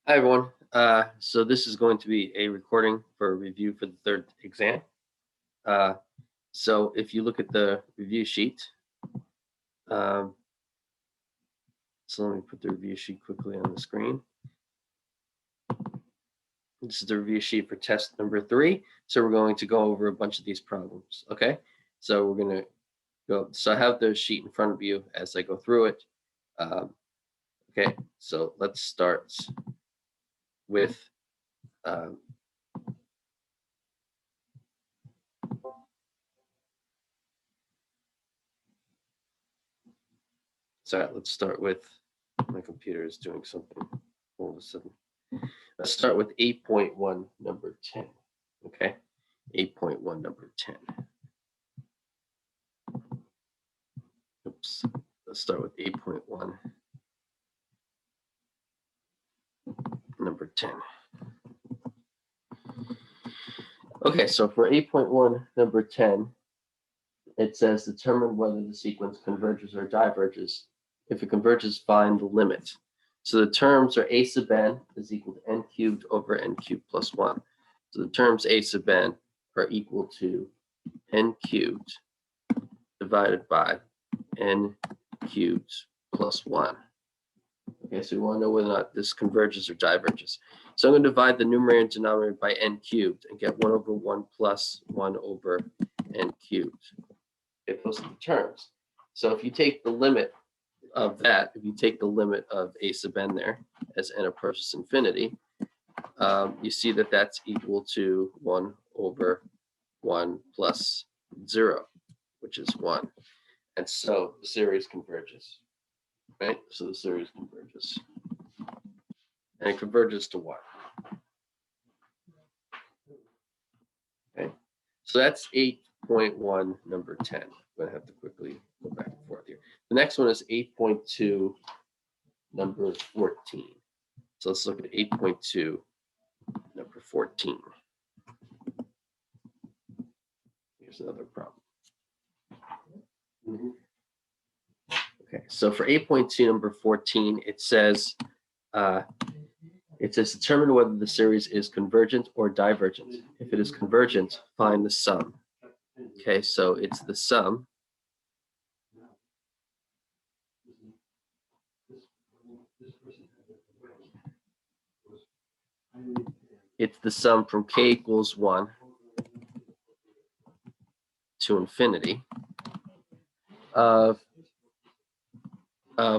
Hi, everyone. So this is going to be a recording for a review for the third exam. So if you look at the review sheet, so let me put the review sheet quickly on the screen. This is the review sheet for test number 3. So we're going to go over a bunch of these problems. Okay, so we're going to go. So I have the sheet in front of you as I go through it. Okay, so let's start with let's start with, my computer is doing something all of a sudden. Let's start with 8.1, number 10. Okay, 8.1, number 10. Oops, let's start with 8.1, number 10. Okay, so for 8.1, number 10, it says determine whether the sequence converges or diverges. If it converges, find the limit. So the terms are a sub n is equal to n cubed over n cubed plus 1. So the terms a sub n are equal to n cubed divided by n cubed plus 1. Okay, so we want to know whether or not this converges or diverges. So I'm going to divide the numerator and denominator by n cubed and get 1 over 1 plus 1 over n cubed. Okay, those are the terms. So if you take the limit of that, if you take the limit of a sub n there as n approaches infinity, you see that that's equal to 1 over 1 plus 0, which is 1. And so the series converges, right? So the series converges. And it converges to what? Okay, so that's 8.1, number 10. I'm going to have to quickly go back and forth here. The next one is 8.2, number 14. So let's look at 8.2, number 14. Here's another problem. Okay, so for 8.2, number 14, it says determine whether the series is convergent or divergent. If it is convergent, find the sum. Okay, so it's the sum from k equals 1 to infinity of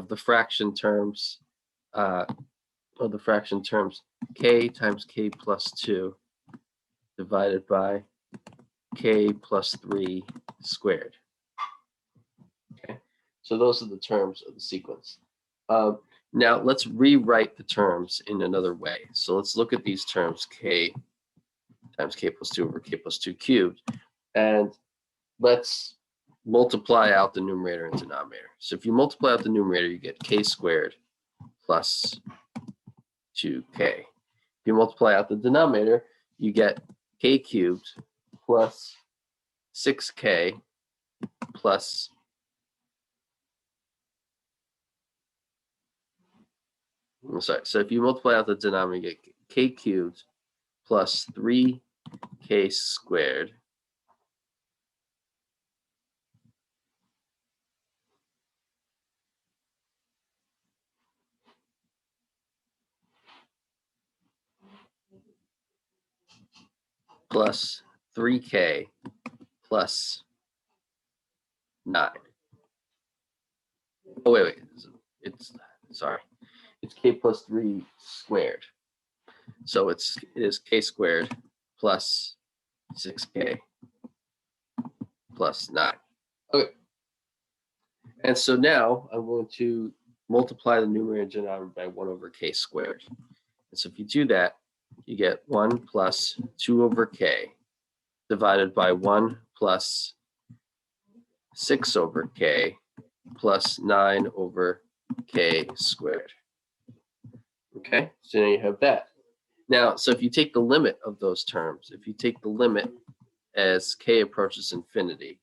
the fraction terms k times k plus 2 divided by k plus 3 squared. Okay, so those are the terms of the sequence. Now let's rewrite the terms in another way. So let's look at these terms, k times k plus 2 over k plus 2 cubed, and let's multiply out the numerator and denominator. So if you multiply out the numerator, you get k squared plus 2k. If you multiply out the denominator, you get k cubed plus 6k plus so if you multiply out the denominator, you get k cubed plus 3k squared plus 3k plus 9. Oh, wait. It's k plus 3 squared. So it is k squared plus 6k plus 9. Okay. And so now I'm going to multiply the numerator and denominator by 1 over k squared. And so if you do that, you get 1 plus 2 over k divided by 1 plus 6 over k plus 9 over k squared. Okay, so now you have that. Now, so if you take the limit of those terms, if you take the limit as k approaches infinity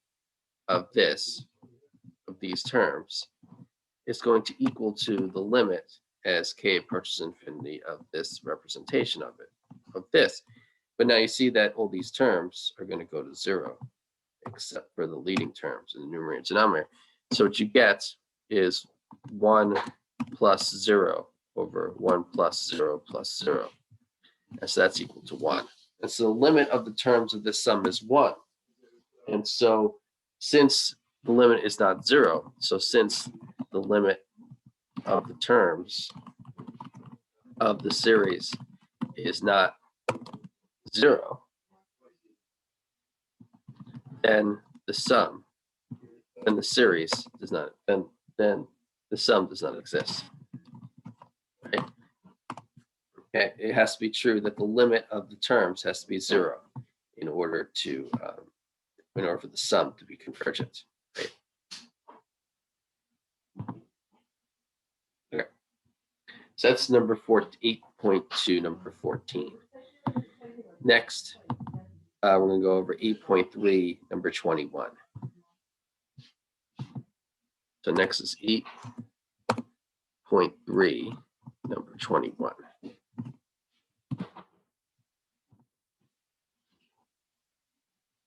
of these terms, it's going to equal to the limit as k approaches infinity of this representation of it, of this. But now you see that all these terms are going to go to 0, except for the leading terms in the numerator and denominator. So what you get is 1 plus 0 over 1 plus 0 plus 0. And so that's equal to 1. And so the limit of the terms of this sum is 1. And so since the limit is not 0, so since the limit of the terms of the series is not 0, then the sum, then the series does not, then the sum does not exist. Right? Okay, it has to be true that the limit of the terms has to be 0 in order for the sum to be convergent. Right? Okay. So that's number 8.2, number 14. Next, we're going to go over 8.3, number 21. So next is 8.3, number 21.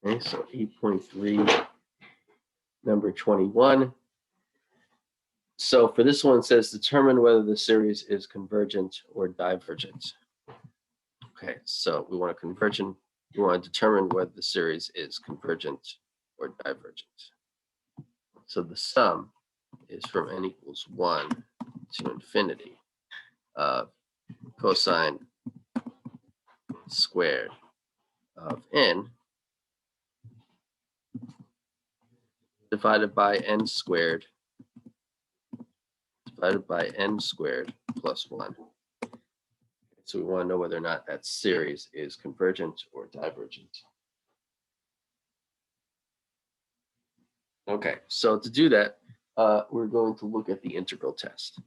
Okay, so 8.3, number 21. So for this one, it says determine whether the series is convergent or divergent. Okay, so we want to determine whether the series is convergent or divergent. So the sum is from n equals 1 to infinity of cosine squared of n divided by n squared plus 1. So we want to know whether or not that series is convergent or divergent. Okay, so to do that, we're going to look at the integral test.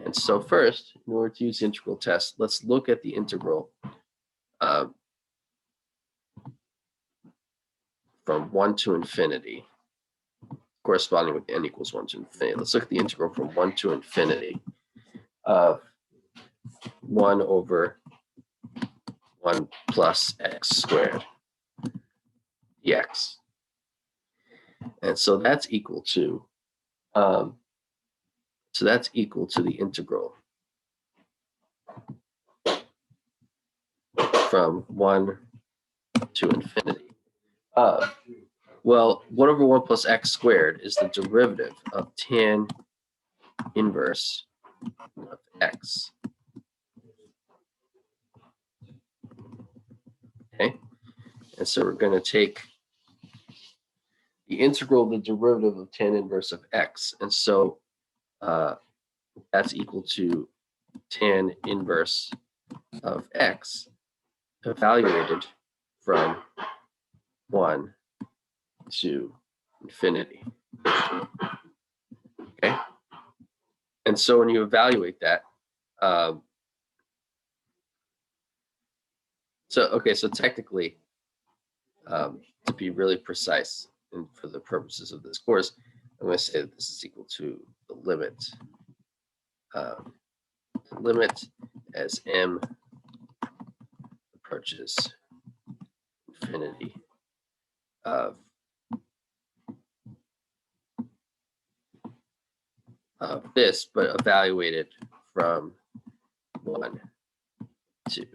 And so first, in order to use the integral test, let's look at the integral from 1 to infinity, corresponding with n equals 1 to infinity. Let's look at the integral from 1 to infinity of 1 over 1 plus x squared dx. And so that's equal to the integral from 1 to infinity of, well, 1 over 1 plus x squared is the derivative of tan inverse of x. Okay, and so we're going to take the integral of the derivative of tan inverse of x, and so that's equal to tan inverse of x evaluated from 1 to infinity. Okay, and so when you evaluate that, so technically, to be really precise, and for the purposes of this course, I'm going to say that this is equal to the limit as m approaches infinity of this, but evaluated from 1 to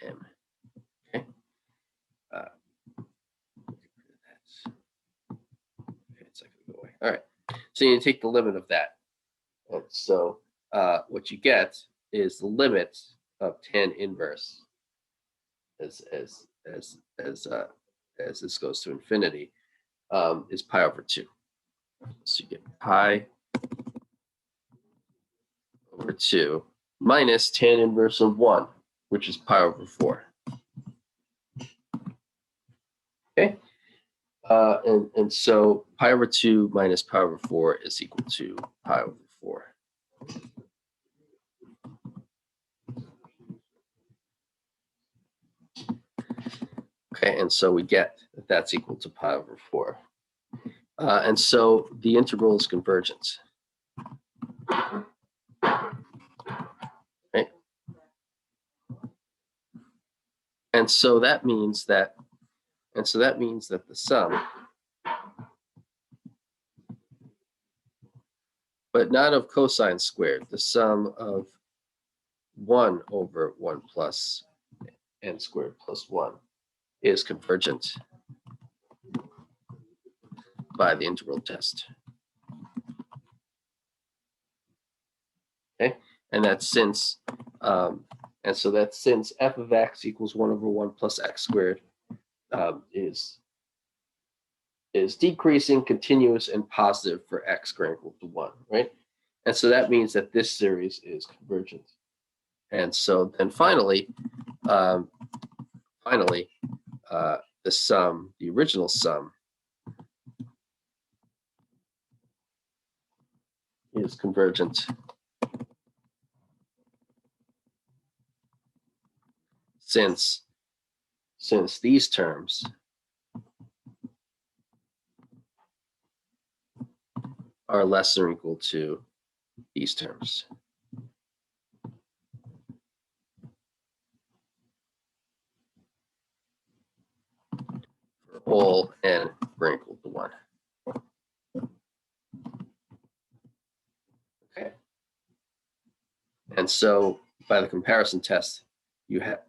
m. Okay. It's not going to go away. All right. So you take the limit of that. And so what you get is the limit of tan inverse as this goes to infinity is pi over 2. So you get pi over 2 minus tan inverse of 1, which is pi over 4. Okay, and so pi over 2 minus pi over 4 is equal to pi over 4. Okay, and so we get that that's equal to pi over 4. And so the integral is convergent. And so that means that the sum, but not of cosine squared, the sum of 1 over 1 plus n squared plus 1 is convergent by the integral test. Okay, and that's since f of x equals 1 over 1 plus x squared is decreasing, continuous, and positive for x greater than or equal to 1, right? And so that means that this series is convergent. And so then finally, the sum, the original sum, is convergent since these terms are less than or equal to these terms. For all n greater than or equal to 1. Okay. And so by the comparison test, you have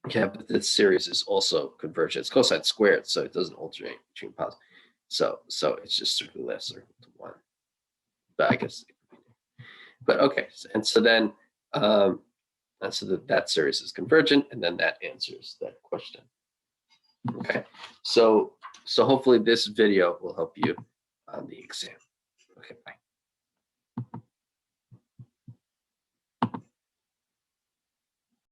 that this series is also convergent. It's cosine squared, so it doesn't alternate between positive. So it's just strictly less or equal to 1. But I guess, but okay. And so then, that series is convergent, and then that answers that question. Okay. So hopefully this video will help you on the exam. Okay, bye.